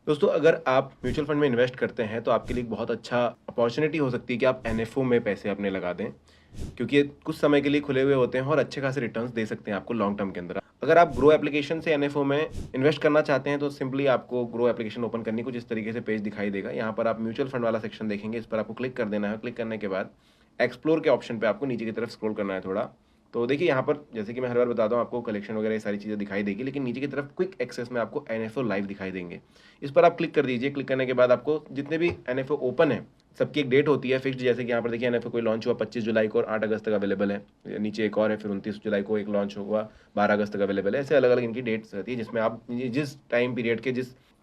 दोस्तों, अगर आप म्यूचुअल फंड में इन्वेस्ट करते हैं तो आपके लिए एक बहुत अच्छा अपॉर्चुनिटी हो सकती है कि आप एनएफओ में पैसे अपने लगा दें, क्योंकि ये कुछ समय के लिए खुले हुए होते हैं और अच्छे खासे रिटर्न्स दे सकते हैं आपको लॉन्ग टर्म के अंदर। अगर आप ग्रो एप्लीकेशन से एनएफओ में इन्वेस्ट करना चाहते हैं तो सिंपली आपको ग्रो एप्लीकेशन ओपन करनी, कुछ इस तरीके से पेज दिखाई देगा। यहाँ पर आप म्यूचुअल फंड वाला सेक्शन देखेंगे, इस पर आपको क्लिक कर देना है। क्लिक करने के बाद एक्सप्लोर के ऑप्शन पे आपको नीचे की तरफ स्क्रॉल करना है थोड़ा। तो देखिए यहाँ पर, जैसे कि मैं हर बार बताता हूँ, आपको कलेक्शन वगैरह ये सारी चीज़ें दिखाई देगी, लेकिन नीचे की तरफ क्विक एक्सेस में आपको एनएफओ लाइव दिखाई देंगे। इस पर आप क्लिक कर दीजिए। क्लिक करने के बाद आपको जितने भी एनएफओ ओपन है सबकी एक डेट होती है फिक्स्ड, जैसे कि यहाँ पर देखिए एनएफओ कोई लॉन्च हुआ 25 जुलाई को और 8 अगस्त तक अवेलेबल है। नीचे एक और है, फिर 29 जुलाई को एक लॉन्च हुआ, 12 अगस्त तक अवेलेबल है। ऐसे अलग अलग इनकी डेट्स रहती है जिसमें आप जिस टाइम पीरियड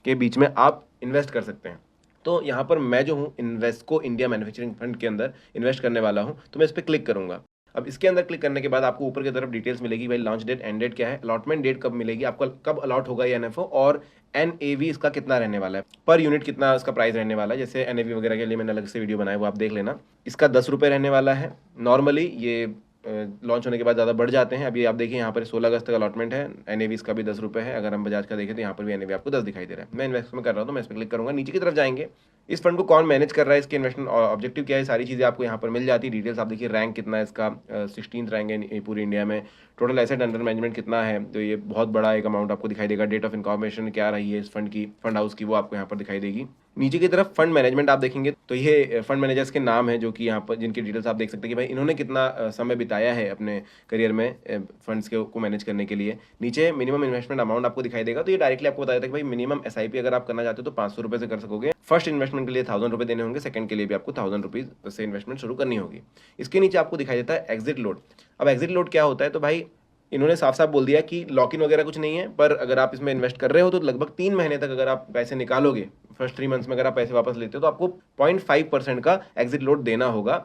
के बीच में आप इन्वेस्ट कर सकते हैं। तो यहाँ पर मैं जो हूँ इन्वेस्को इंडिया मैन्युफैक्चरिंग फंड के अंदर इन्वेस्ट करने वाला हूँ, तो मैं इस पर क्लिक करूंगा। अब इसके अंदर क्लिक करने के बाद आपको ऊपर की तरफ डिटेल्स मिलेगी, भाई लॉन्च डेट, एंड डेट क्या है, अलॉटमेंट डेट कब मिलेगी, आपको कब अलॉट होगा ये एनएफओ, और एनएवी इसका कितना रहने वाला है, पर यूनिट कितना इसका प्राइस रहने वाला है। जैसे एनएवी वगैरह के लिए मैंने अलग से वीडियो बनाया, वो आप देख लेना। इसका 10 रुपये रहने वाला है। नॉर्मली ये लॉन्च होने के बाद ज़्यादा बढ़ जाते हैं। अभी आप देखिए यहाँ पर 16 अगस्त तक अलॉटमेंट है। एनएवी इसका भी 10 रुपये है। अगर हम बजाज का देखें तो यहाँ पर भी एनएवी आपको 10 दिखाई दे रहा है। मैं इन्वेस्ट में कर रहा हूँ तो मैं इस पर क्लिक करूँगा। नीचे की तरफ जाएंगे, इस फंड को कौन मैनेज कर रहा है, इसके इन्वेस्टमेंट ऑब्जेक्टिव क्या है, सारी चीज़ें आपको यहाँ पर मिल जाती है। डिटेल्स आप देखिए, रैंक कितना है इसका, 16th रैंक है पूरी इंडिया में। टोटल एसेट अंडर मैनेजमेंट कितना है, तो ये बहुत बड़ा एक अमाउंट आपको दिखाई देगा। डेट ऑफ इनकॉर्पोरेशन क्या रही है इस फंड की, फंड हाउस की, वो आपको यहाँ पर दिखाई देगी। नीचे की तरफ फंड मैनेजमेंट आप देखेंगे तो ये फंड मैनेजर्स के नाम है, जो कि यहाँ पर जिनकी डिटेल्स आप देख सकते हैं कि भाई इन्होंने कितना समय बिताया है अपने करियर में फंड्स को मैनेज करने के लिए। नीचे मिनिमम इन्वेस्टमेंट अमाउंट आपको दिखाई देगा, तो ये डायरेक्टली आपको बता देता है कि भाई मिनिमम एसआईपी अगर आप करना चाहते हो तो 500 रुपये से कर सकोगे। फर्स्ट इन्वेस्टमेंट के लिए 1000 रुपये देने होंगे, सेकंड के लिए भी आपको 1000 रुपीज से इन्वेस्टमेंट शुरू करनी होगी। इसके नीचे आपको दिखाई देता है एग्जिट लोड। अब एग्जिट लोड क्या होता है, तो भाई इन्होंने साफ साफ बोल दिया कि लॉक इन वगैरह कुछ नहीं है, पर अगर आप इसमें इन्वेस्ट कर रहे हो तो लगभग 3 महीने तक अगर आप पैसे निकालोगे, फर्स्ट 3 मंथ्स में अगर आप पैसे वापस लेते हो तो आपको 0.5% का एग्जिट लोड देना होगा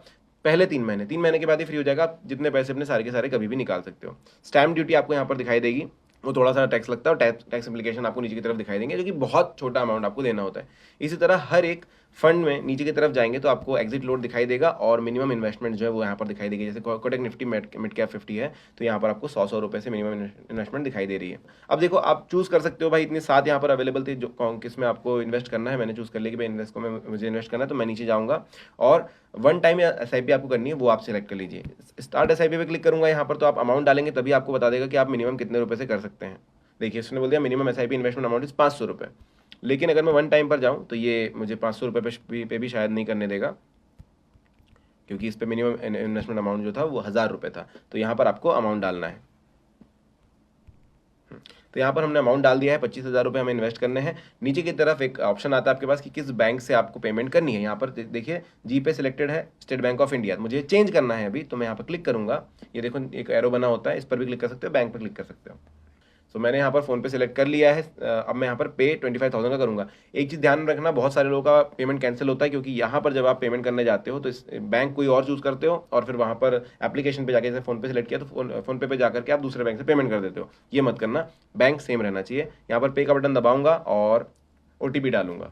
पहले 3 महीने। 3 महीने के बाद ही फ्री हो जाएगा, आप जितने पैसे अपने सारे के सारे कभी भी निकाल सकते हो। स्टैम्प ड्यूटी आपको यहाँ पर दिखाई देगी, वो थोड़ा सा टैक्स लगता है, और टैक्स एप्लीकेशन आपको नीचे की तरफ दिखाई देंगे, जो कि बहुत छोटा अमाउंट आपको देना होता है। इसी तरह हर एक फंड में नीचे की तरफ जाएंगे तो आपको एग्जिट लोड दिखाई देगा और मिनिमम इन्वेस्टमेंट जो है वो यहाँ पर दिखाई देगी। जैसे कोटक निफ्टी मिड कैप 50 है, तो यहाँ पर आपको 100 रुपये से मिनिमम इन्वेस्टमेंट दिखाई दे रही है। अब देखो, आप चूज कर सकते हो भाई, इतने 7 यहाँ पर अवेलेबल थे जो किस में आपको इन्वेस्ट करना है। मैंने चूज कर लिया कि भाई इन्वेस्ट में मुझे इन्वेस्ट करना है, तो मैं नीचे जाऊँगा और वन टाइम एसआईपी आपको करनी है, वो आप सिलेक्ट कर लीजिए। स्टार्ट एसआईपी पे क्लिक करूंगा यहाँ पर, तो आप अमाउंट डालेंगे तभी आपको बता देगा कि आप मिनिमम कितने रुपए से कर सकते हैं। देखिए, इसने बोल दिया minimum SIP investment amount is 500 रुपये, लेकिन अगर मैं वन टाइम पर जाऊँ तो ये मुझे 500 रुपये पे भी शायद नहीं करने देगा, क्योंकि इस पे मिनिमम इन्वेस्टमेंट अमाउंट जो था वो 1000 रुपये था। तो यहाँ पर आपको अमाउंट डालना है। तो यहाँ पर हमने अमाउंट डाल दिया है, 25,000 रुपये हमें इन्वेस्ट करने हैं। नीचे की तरफ एक ऑप्शन आता है आपके पास कि किस बैंक से आपको पेमेंट करनी है। यहाँ पर देखिए जी पे सिलेक्टेड है, स्टेट बैंक ऑफ इंडिया, मुझे चेंज करना है अभी, तो मैं यहाँ पर क्लिक करूंगा। ये देखो एक एरो बना होता है, इस पर भी क्लिक कर सकते हो, बैंक पर क्लिक कर सकते हो। तो मैंने यहाँ पर फोन पे सिलेक्ट कर लिया है। अब मैं यहाँ पर पे 25,000 का करूँगा। एक चीज़ ध्यान रखना, बहुत सारे लोगों का पेमेंट कैंसिल होता है, क्योंकि यहाँ पर जब आप पेमेंट करने जाते हो तो इस बैंक कोई और चूज़ करते हो और फिर वहाँ पर एप्लीकेशन पे जाके, जैसे फोन पे सिलेक्ट किया तो फोन पे जाकर के आप दूसरे बैंक से पेमेंट कर देते हो। ये मत करना, बैंक सेम रहना चाहिए। यहाँ पर पे का बटन दबाऊंगा और OTP डालूंगा।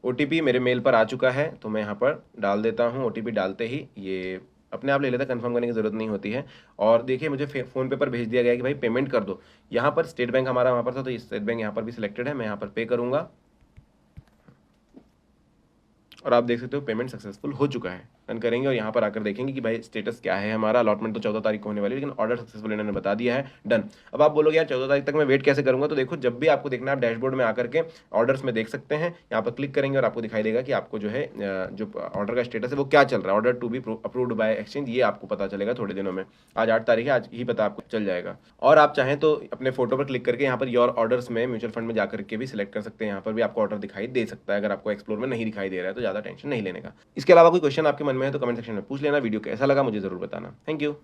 OTP मेरे मेल पर आ चुका है, तो मैं यहाँ पर डाल देता हूँ। OTP डालते ही ये अपने आप ले लेता है, कंफर्म करने की ज़रूरत नहीं होती है। और देखिए मुझे फ़ोन पे पर भेज दिया गया है कि भाई पेमेंट कर दो। यहाँ पर स्टेट बैंक हमारा वहाँ पर था, तो स्टेट बैंक यहाँ पर भी सिलेक्टेड है। मैं यहाँ पर पे करूँगा और आप देख सकते हो पेमेंट सक्सेसफुल हो चुका है। डन करेंगे और यहाँ पर आकर देखेंगे कि भाई स्टेटस क्या है हमारा। अलॉटमेंट तो 14 तारीख को होने वाली है, लेकिन ऑर्डर सक्सेसफुल इन्होंने बता दिया है। डन। अब आप बोलोगे यार 14 तारीख तक मैं वेट कैसे करूँगा, तो देखो जब भी आपको देखना है आप डैशबोर्ड में आकर के ऑर्डर्स में देख सकते हैं। यहाँ पर क्लिक करेंगे और आपको दिखाई देगा कि आपको जो है जो ऑर्डर का स्टेटस है वो क्या चल रहा है। Order to be approved by exchange, ये आपको पता चलेगा थोड़े दिनों में। आज 8 तारीख है, आज ही पता आपको चल जाएगा। और आप चाहें तो अपने फोटो पर क्लिक करके यहाँ पर योर ऑर्डर्स में म्यूचुअल फंड में जाकर के भी सिलेक्ट कर सकते हैं। यहाँ पर भी आपको ऑर्डर दिखाई दे सकता है। अगर आपको एक्सप्लोर में नहीं दिखाई दे रहा है तो ज़्यादा टेंशन नहीं लेने का। इसके अलावा कोई क्वेश्चन आपके मन में है तो कमेंट सेक्शन में पूछ लेना। वीडियो कैसा लगा मुझे जरूर बताना। Thank you.